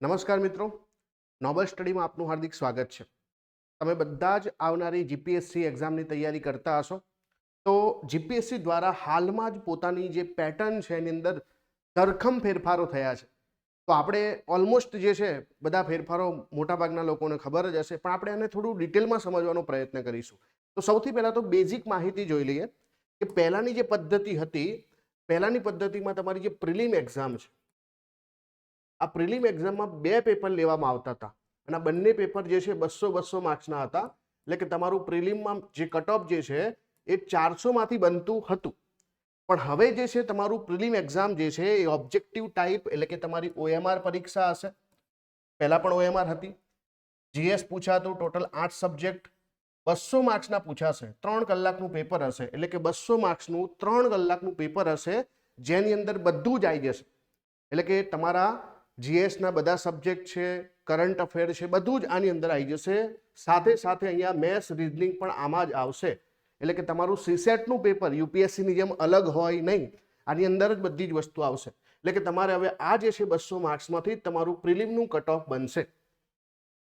નમસ્કાર મિત્રો, નોબલ સ્ટડીમાં આપનું હાર્દિક સ્વાગત છે। તમે બધા જ આવનારી જીપીએસસી એક્ઝામની તૈયારી કરતા હશો તો જીપીએસસી દ્વારા હાલમાં જ પોતાની જે પેટર્ન છે એની અંદર ધરખમ ફેરફારો થયા છે। તો આપણે ઓલમોસ્ટ જે છે બધા ફેરફારો મોટાભાગના લોકોને ખબર જ હશે, પણ આપણે એને થોડું ડિટેલમાં સમજવાનો પ્રયત્ન કરીશું। તો સૌથી પહેલાં તો બેઝિક માહિતી જોઈ લઈએ કે પહેલાંની જે પદ્ધતિ હતી, પહેલાંની પદ્ધતિમાં તમારી જે પ્રિલિમ એક્ઝામ છે, આ પ્રિલિમ એક્ઝામમાં બે પેપર લેવામાં આવતા હતા અને આ બંને પેપર જે છે 200 માર્ક્સના હતા। એટલે કે તમારું પ્રિલિમમાં જે કટ ઓફ જે છે એ 400 માંથી બનતું હતું, પણ હવે જે છે તમારું પ્રિલિમ એક્ઝામ જે છે એ ઓબ્જેક્ટિવ ટાઈપ એટલે કે તમારી ઓએમઆર પરીક્ષા હશે। પહેલા પણ ઓએમઆર હતી, જીએસ પૂછાતું, ટોટલ 8 સબ્જેક્ટ 200 માર્ક્સના પૂછાશે, 3 કલાકનું પેપર હશે। એટલે કે 200 માર્ક્સનું 3 કલાકનું પેપર હશે, જેની અંદર બધું જ આવી જશે। એટલે કે તમારા જીએસના બધા સબ્જેક્ટ છે, કરંટ અફેર છે, બધું જ આની અંદર આવી જશે। સાથે સાથે અહીંયા મેથ્સ, રીઝનિંગ પણ આમાં જ આવશે। એટલે કે તમારું સીસેટનું પેપર યુપીએસસીની જેમ અલગ હોય નહીં, આની અંદર જ બધી જ વસ્તુ આવશે। એટલે કે તમારે હવે આ જે છે 200 માર્ક્સમાંથી તમારું પ્રિલિમનું કટ ઓફ બનશે।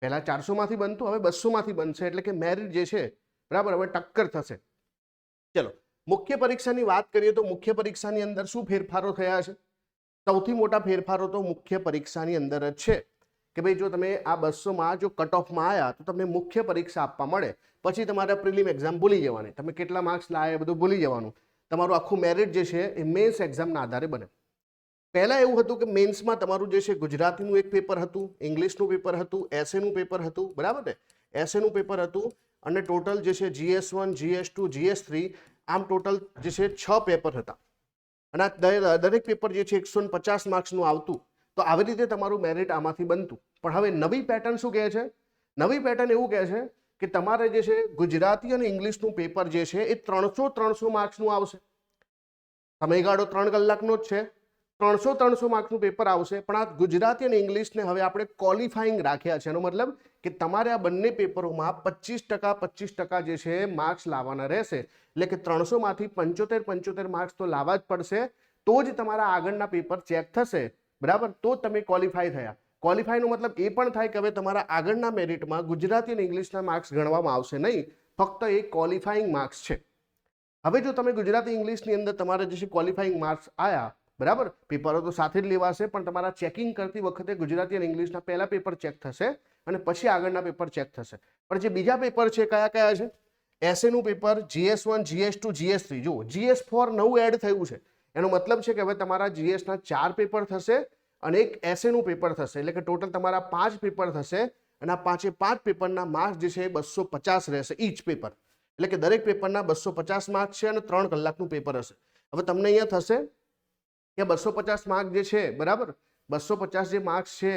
પહેલા 400 માંથી બનતું, હવે 200 માંથી બનશે। એટલે કે મેરિટ જે છે બરાબર હવે ટક્કર થશે। ચલો, મુખ્ય પરીક્ષાની વાત કરીએ તો મુખ્ય પરીક્ષાની અંદર શું ફેરફારો થયા છે? સૌથી મોટા ફેરફારો તો મુખ્ય પરીક્ષાની અંદર જ છે કે ભાઈ જો તમે આ 200માં જો કટ ઓફમાં આવ્યા તો તમને મુખ્ય પરીક્ષા આપવા મળે, પછી તમારે પ્રિલિમ એક્ઝામ ભૂલી જવાની, તમે કેટલા માર્ક્સ લાવ્યા એ બધું ભૂલી જવાનું। તમારું આખું મેરિટ જે છે એ મેન્સ એક્ઝામના આધારે બને। પહેલા એવું હતું કે મેન્સમાં તમારું જે છે ગુજરાતીનું એક પેપર હતું, ઇંગ્લિશનું પેપર હતું, એસએનું પેપર હતું, બરાબર ને? એસએનું પેપર હતું અને ટોટલ જે છે GS1, GS2, GS3 આમ ટોટલ જે છે 6 પેપર હતા અને આ દરેક પેપર જે છે 150 માર્ક્સનું આવતું। તો આવી રીતે તમારું મેરિટ આમાંથી બનતું। પણ હવે નવી પેટર્ન શું કહે છે? નવી પેટર્ન એવું કહે છે કે તમારે જે છે ગુજરાતી અને ઇંગ્લિશનું પેપર જે છે એ 300 માર્ક્સનું આવશે। સમયગાળો 3 કલાકનો જ છે, 300 માર્ક્સનું પેપર આવશે, પણ આ ગુજરાતી અને ઇંગ્લિશને હવે આપણે ક્વોલિફાઈંગ રાખ્યા છે। એનો મતલબ કે તમારે આ બંને પેપરોમાં 25% જે છે માર્ક્સ લાવવાના રહેશે। એટલે કે 300 માંથી 75 માર્ક્સ તો લાવવા જ પડશે, તો જ તમારા આગળના પેપર ચેક થશે, બરાબર? તો તમે ક્વોલિફાય થયા। ક્વોલિફાયનો મતલબ એ પણ થાય કે હવે તમારા આગળના મેરિટમાં ગુજરાતી અને ઇંગ્લિશના માર્ક્સ ગણવામાં આવશે નહીં, ફક્ત એ ક્વોલિફાઈંગ માર્ક્સ છે। હવે જો તમે ગુજરાતી ઇંગ્લિશની અંદર તમારા જે છે ક્વોલિફાઈંગ માર્ક્સ આવ્યા, બરાબર, પેપરો તો સાથે જ લેવાશે, પણ તમારા ચેકિંગ કરતી વખતે ગુજરાતી અને ઇંગ્લિશના પહેલા પેપર ચેક થશે અને પછી આગળના પેપર ચેક થશે। પણ જે બીજા પેપર છે કયા કયા છે? એસએનું પેપર, GS1, GS2, GS3, જુઓ GS4 નવું એડ થયું છે। એનો મતલબ છે કે હવે તમારા જીએસના 4 પેપર થશે અને એક એસએનું પેપર થશે। એટલે કે ટોટલ તમારા 5 પેપર થશે અને આ 5 પેપરના માર્ક્સ જે છે 250 રહેશે ઈચ પેપર। એટલે કે દરેક પેપરના 250 માર્ક્સ છે અને 3 કલાકનું પેપર હશે। હવે તમને અહીંયા થશે કે 250 માર્ક જે છે, બરાબર, 250 જે માર્ક્સ છે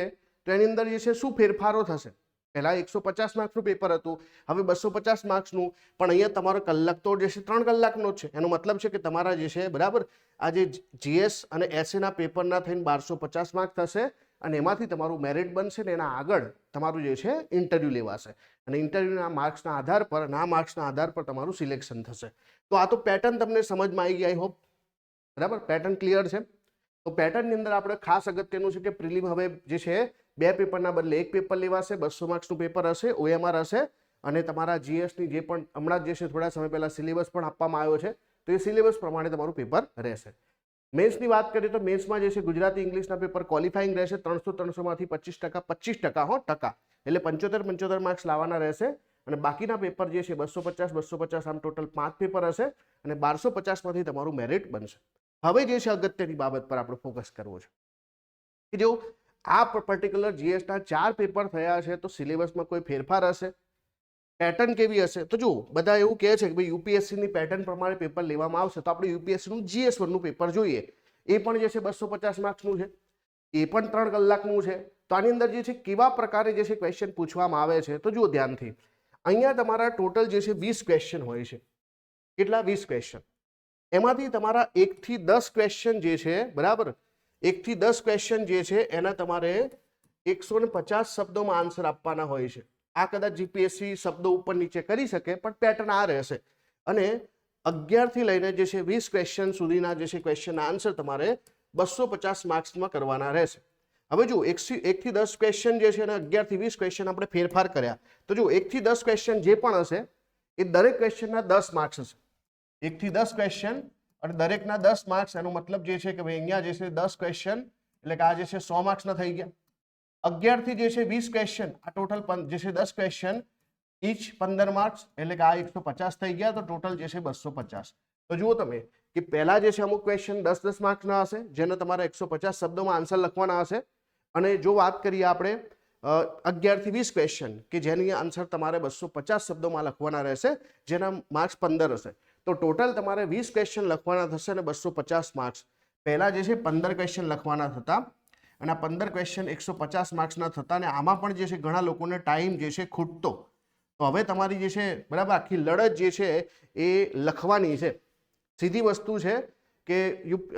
તો એની અંદર જે છે શું ફેરફારો થશે? પહેલા 150 માર્ક્સનું પેપર હતું, હવે 250 માર્ક્સનું, પણ અહીંયા તમારો કલાક તો જે છે 3 કલાકનો જ છે। એનો મતલબ છે કે તમારા જે છે, બરાબર, આ જે જીએસ અને એસએના પેપરના થઈને 1250 માર્ક થશે અને એમાંથી તમારું મેરિટ બનશે ને એના આગળ તમારું જે છે ઇન્ટરવ્યૂ લેવાશે અને ઇન્ટરવ્યૂના માર્ક્સના આધાર પર અને આ માર્ક્સના આધાર પર તમારું સિલેક્શન થશે। તો આ તો પેટર્ન તમને સમજમાં આવી ગઈ, આઈ હોપ, બરાબર? પેટર્ન ક્લિયર છે? તો પેટર્નની અંદર આપણે ખાસ અગત્યનું છે કે પ્રિલિમ હવે જે છે 2 પેપરના બદલે 1 પેપર લેવાશે, 200 માર્ક્સનું પેપર હશે, ઓએમઆર હશે અને તમારા જીએસની જે પણ હમણાં જે છે થોડા સમય પહેલા સિલેબસ પણ આપવામાં આવ્યો છે, તો એ સિલેબસ પ્રમાણે તમારું પેપર રહેશે। મેન્સની વાત કરીએ તો મેન્સમાં જે છે ગુજરાતી ઇંગ્લિશના પેપર ક્વોલિફાઈંગ રહેશે, 300 માંથી 25% હો, ટકા, એટલે 75 માર્ક્સ લાવવાના રહેશે અને બાકીના પેપર જે છે 250 આમ ટોટલ 5 પેપર હશે અને 1250 માંથી તમારું મેરિટ બનશે। હવે જે છે અગત્યની બાબત પર આપણે ફોકસ કરવો છે કે જો આ પર્ટિક્યુલર જીએસના 4 પેપર થયા છે તો સિલેબસમાં કોઈ ફેરફાર હશે? પેટર્ન કેવી હશે? તો જુઓ, બધા એવું કહે છે કે ભાઈ યુપીએસસીની પેટર્ન પ્રમાણે પેપર લેવામાં આવશે, તો આપણે યુપીએસસીનું GS1નું પેપર જોઈએ। એ પણ જે છે 250 માર્ક્સનું છે, એ પણ 3 કલાકનું છે। તો આની અંદર જે છે કેવા પ્રકારે જે છે ક્વેશ્ચન પૂછવામાં આવે છે તો જુઓ ધ્યાનથી, અહીંયા તમારા ટોટલ જે છે 20 ક્વેશ્ચન હોય છે। કેટલા? 20 ક્વેશ્ચન। એમાંથી તમારા 1 થી 10 ક્વેશ્ચન જે છે, બરાબર, 1 થી 10 ક્વેશ્ચન જે છે એના તમારે 150 શબ્દોમાં આન્સર આપવાના હોય છે। આ કદાચ જીપીએસસી શબ્દો ઉપર નીચે કરી શકે, પણ પેટર્ન આ રહેશે અને 11 થી લઈને જે છે 20 ક્વેશ્ચન સુધીના જે છે ક્વેશ્ચન આન્સર તમારે 250 માર્ક્સમાં કરવાના રહેશે। હવે જો 1 થી 10 ક્વેશ્ચન જે છે અને 11 થી 20 ક્વેશ્ચન આપણે ફેરફાર કર્યા તો જો 1 થી 10 ક્વેશ્ચન જે પણ હશે એ દરેક ક્વેશ્ચનના 10 માર્ક્સ હશે. 1 થી 10 ક્વેશ્ચન અને દરેકના 10 માર્ક્સ. એનો મતલબ જે છે કે ભાઈ અહીંયા જે છે 10 ક્વેશ્ચન એટલે કે આ જે છે 100 માર્ક્સના થઈ ગયા. 11 થી જે છે 20 ક્વેશ્ચન, આ ટોટલ જે છે 10 ક્વેશ્ચન ઈચ 15 માર્ક્સ એટલે કે આ 150 થઈ ગયા. તો ટોટલ જે છે 250. તો જુઓ તમે કે પહેલા જે છે અમુક ક્વેશ્ચન 10-10 માર્ક્સના હશે જેને તમારે 150 શબ્દોમાં આન્સર લખવાના હશે. અને જો વાત કરીએ આપણે 11 થી 20 ક્વેશ્ચન કે જેની આન્સર તમારે 250 શબ્દોમાં લખવાના રહેશે જેના માર્ક્સ 15 હશે. તો ટોટલ તમારે 20 ક્વેશ્ચન લખવાના થશે અને 250 માર્ક્સ. પહેલા જે છે 15 ક્વેશ્ચન લખવાના થતા અને આ 15 ક્વેશ્ચન 150 માર્ક્સના થતા અને આમાં પણ જે છે ઘણા લોકોને ટાઈમ જે છે ખૂટતો. તો હવે તમારી જે છે બરાબર આખી લડત જે છે એ લખવાની છે. સીધી વસ્તુ છે કે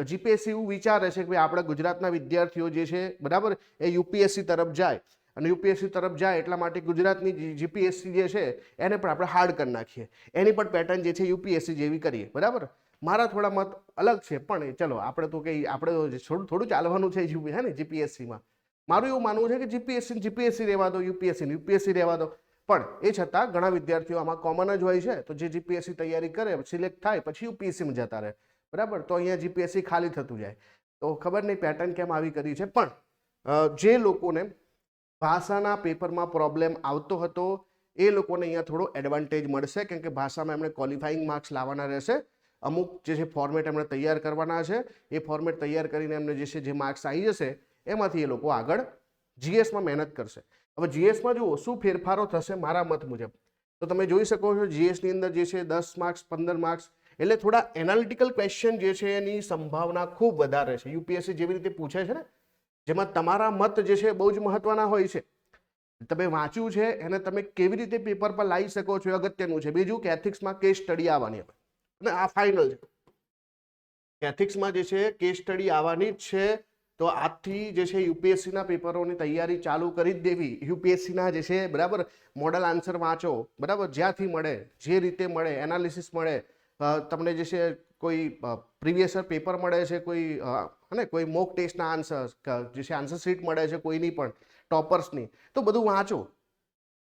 જીપીએસસી એવું વિચારે છે કે ભાઈ આપણા ગુજરાતના વિદ્યાર્થીઓ જે છે બરાબર એ યુપીએસસી તરફ જાય અને યુપીએસસી તરફ જાય એટલા માટે ગુજરાતની જીપીએસસી જે છે એને પણ આપણે હાર્ડ કરી નાખીએ, એની પણ પેટર્ન જે છે યુપીએસસી જેવી કરીએ. બરાબર, મારા થોડા મત અલગ છે પણ ચલો આપણે તો કંઈ આપણે થોડું ચાલવાનું છે હે ને જીપીએસસીમાં. મારું એવું માનવું છે કે જીપીએસસી રહેવા દો, યુપીએસસી રહેવા દો. પણ એ છતાં ઘણા વિદ્યાર્થીઓ આમાં કોમન જ હોય છે. તો જે જીપીએસસી તૈયારી કરે સિલેક્ટ થાય પછી યુપીએસસીમાં જતા રહે. બરાબર, તો અહીંયા જીપીએસસી ખાલી થતું જાય. તો ખબર નહીં પેટર્ન કેમ આવી કરી છે. પણ જે લોકોને ભાષાના પેપરમાં પ્રોબ્લેમ આવતો હતો એ લોકોને અહીંયા થોડો એડવાન્ટેજ મળશે કેમ કે ભાષામાં એમણે ક્વોલિફાઈંગ માર્ક્સ લાવવાના રહેશે. અમુક જે છે ફોર્મેટ એમણે તૈયાર કરવાના છે. એ ફોર્મેટ તૈયાર કરીને એમને જે છે જે માર્ક્સ આવી જશે એમાંથી એ લોકો આગળ જીએસમાં મહેનત કરશે. હવે જીએસમાં જુઓ શું ફેરફારો થશે મારા મત મુજબ. તો તમે જોઈ શકો છો જીએસની અંદર જે છે 10 માર્ક્સ 15 માર્ક્સ એટલે થોડા એનાલિટિકલ ક્વેશ્ચન જે છે એની સંભાવના ખૂબ વધારે છે. યુપીએસસી જેવી રીતે પૂછે છે ને જેમાં તમારા મત જે છે બહુ જ મહત્વના હોય છે. તમે વાંચ્યું છે એને તમે કેવી રીતે પેપર પર લાવી શકો છો એ અગત્યનું છે. બીજું કે એથિક્સમાં કેસ સ્ટડી આવવાની હવે અને આ ફાઇનલ છે. એથિક્સમાં જે છે કેસ સ્ટડી આવવાની જ છે. તો આજથી જે છે યુપીએસસીના પેપરોની તૈયારી ચાલુ કરી જ દેવી. યુપીએસસીના જે છે બરાબર મોડલ આન્સર વાંચો, બરાબર જ્યાંથી મળે જે રીતે મળે એનાલિસિસ મળે, તમને જે છે કોઈ પ્રીવિયસ પેપર મળે છે, કોઈ મોક ટેસ્ટના આન્સર જે છે આન્સર શીટ મળે છે કોઈની પણ ટોપર્સની, તો બધું વાંચો.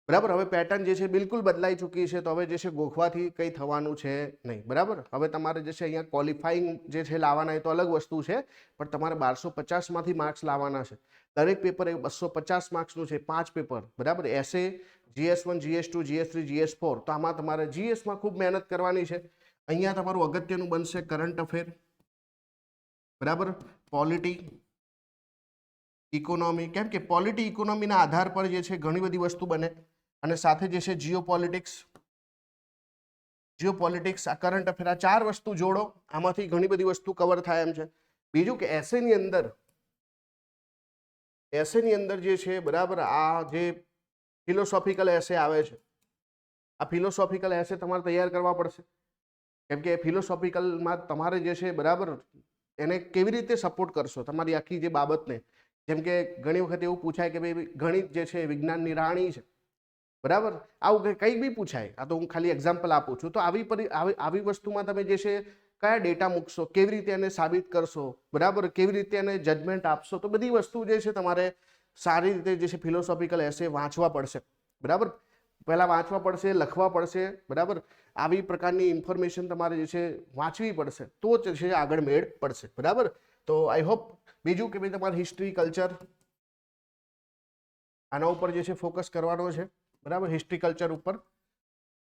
બરાબર, હવે પેટર્ન જે છે બિલકુલ બદલાઈ ચૂકી છે. તો હવે જે છે ગોખવાથી કંઈ થવાનું છે નહીં. બરાબર, હવે તમારે જે છે અહીંયા ક્વોલિફાઈંગ જે છે લાવવાના એ તો અલગ વસ્તુ છે પણ તમારે 1250માંથી માર્ક્સ લાવવાના છે. દરેક પેપર એ 250 માર્ક્સનું છે, 5 પેપર. બરાબર, એસે, GS1, GS2, GS3, GS4. તો આમાં તમારે જીએસમાં ખૂબ મહેનત કરવાની છે. અહીંયા તમારું અગત્યનું બનશે કરંટ અફેર, બરાબર, પોલિટી, ઇકોનોમી. કેમ કે પોલિટી ઇકોનોમીના આધાર પર જે છે ઘણી બધી વસ્તુ બને અને સાથે જે છે જીઓપોલિટિક્સ, આ કરંટ અફેર, આ 4 વસ્તુ જોડો, આમાંથી ઘણી બધી વસ્તુ કવર થાય એમ છે. બીજું કે એસેની અંદર જે છે બરાબર આ જે ફિલોસોફિકલ એસે આવે છે, આ ફિલોસોફિકલ એસે તમારે તૈયાર કરવા પડશે. કેમ કે ફિલોસોફિકલમાં તમારે જે છે બરાબર એને કેવી રીતે સપોર્ટ કરશો તમારી આખી જે બાબતને. જેમ કે ઘણી વખત એવું પૂછાય કે ભાઈ ગણિત જે છે વિજ્ઞાનની રાણી છે. બરાબર, આવું કંઈ બી પૂછાય. આ તો હું ખાલી એક્ઝામ્પલ આપું છું. તો આવી વસ્તુમાં તમે જે છે કયા ડેટા મૂકશો, કેવી રીતે એને સાબિત કરશો, બરાબર કેવી રીતે એને જજમેન્ટ આપશો. તો બધી વસ્તુ જે છે તમારે સારી રીતે જે છે ફિલોસોફિકલ એસે વાંચવા પડશે. બરાબર, પહેલાં વાંચવા પડશે, લખવા પડશે. બરાબર, આવી પ્રકારની ઇન્ફોર્મેશન તમારે જે છે વાંચવી પડશે તો જ છે આગળ મેળ પડશે. બરાબર, તો આઈ હોપ. બીજું કે ભાઈ તમારે હિસ્ટ્રી, કલ્ચર આના ઉપર જે છે ફોકસ કરવાનો છે. બરાબર, હિસ્ટ્રી કલ્ચર ઉપર.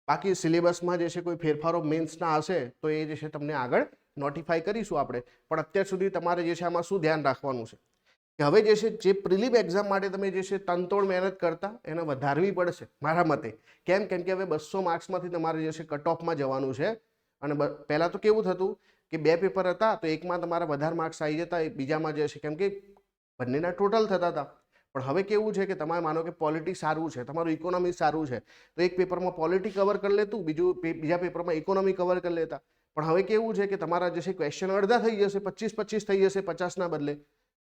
બાકી સિલેબસમાં જે છે કોઈ ફેરફારો મેન્સના હશે તો એ જે છે તમને આગળ નોટિફાઈ કરીશું આપણે. પણ અત્યાર સુધી તમારે જે છે આમાં શું ધ્યાન રાખવાનું છે કે હવે જે છે જે પ્રિલિમ એક્ઝામ માટે તમે જે છે તનતોડ મહેનત કરતા એને વધારવી પડશે મારા મતે. કેમ કે હવે 200 માર્ક્સમાંથી તમારે જે છે કટ ઓફમાં જવાનું છે. અને પહેલાં તો કેવું થતું કે 2 પેપર હતા તો એકમાં તમારા વધારે માર્ક્સ આવી જતા, બીજામાં જે છે કેમ કે બંનેના ટોટલ થતા હતા. પણ હવે કેવું છે કે તમારે માનો કે પોલિટી સારું છે, તમારું ઇકોનોમી સારું છે, તો એક પેપરમાં પોલિટી કવર કરી લેતું, બીજા પેપરમાં ઇકોનોમી કવર કરી લેતા. પણ હવે કેવું છે કે તમારા જે છે ક્વેશ્ચન અડધા થઈ જશે, 25 થઈ જશે 50ના બદલે.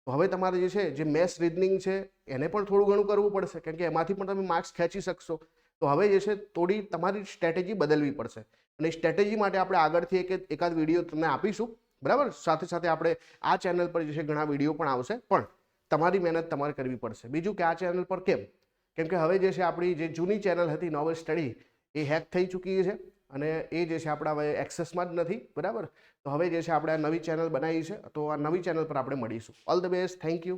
તો હવે તમારે જે છે જે મેથ્સ રીઝનિંગ છે એને પણ થોડું ઘણું કરવું પડશે કેમ કે એમાંથી પણ તમે માર્ક્સ ખેંચી શકશો. તો હવે જે છે થોડી તમારી સ્ટ્રેટેજી બદલવી પડશે અને સ્ટ્રેટેજી માટે આપણે આગળથી એકાદ વિડીયો તમને આપીશું. બરાબર, સાથે સાથે આપણે આ ચેનલ પર જે છે ઘણા વિડીયો પણ આવશે. પણ તમારી મહેનત તમારે કરવી પડશે. બીજું કે આ ચેનલ પર કેમ કે હવે જે છે આપણી જે જૂની ચેનલ હતી નોબલ સ્ટડી એ હેક થઈ ચૂકી છે અને એ જે છે આપણા હવે એક્સેસમાં જ નથી, બરાબર. તો હવે જે છે આપણે આ નવી ચેનલ બનાવી છે, તો આ નવી ચેનલ પર આપણે મળીશું. All the best, thank you.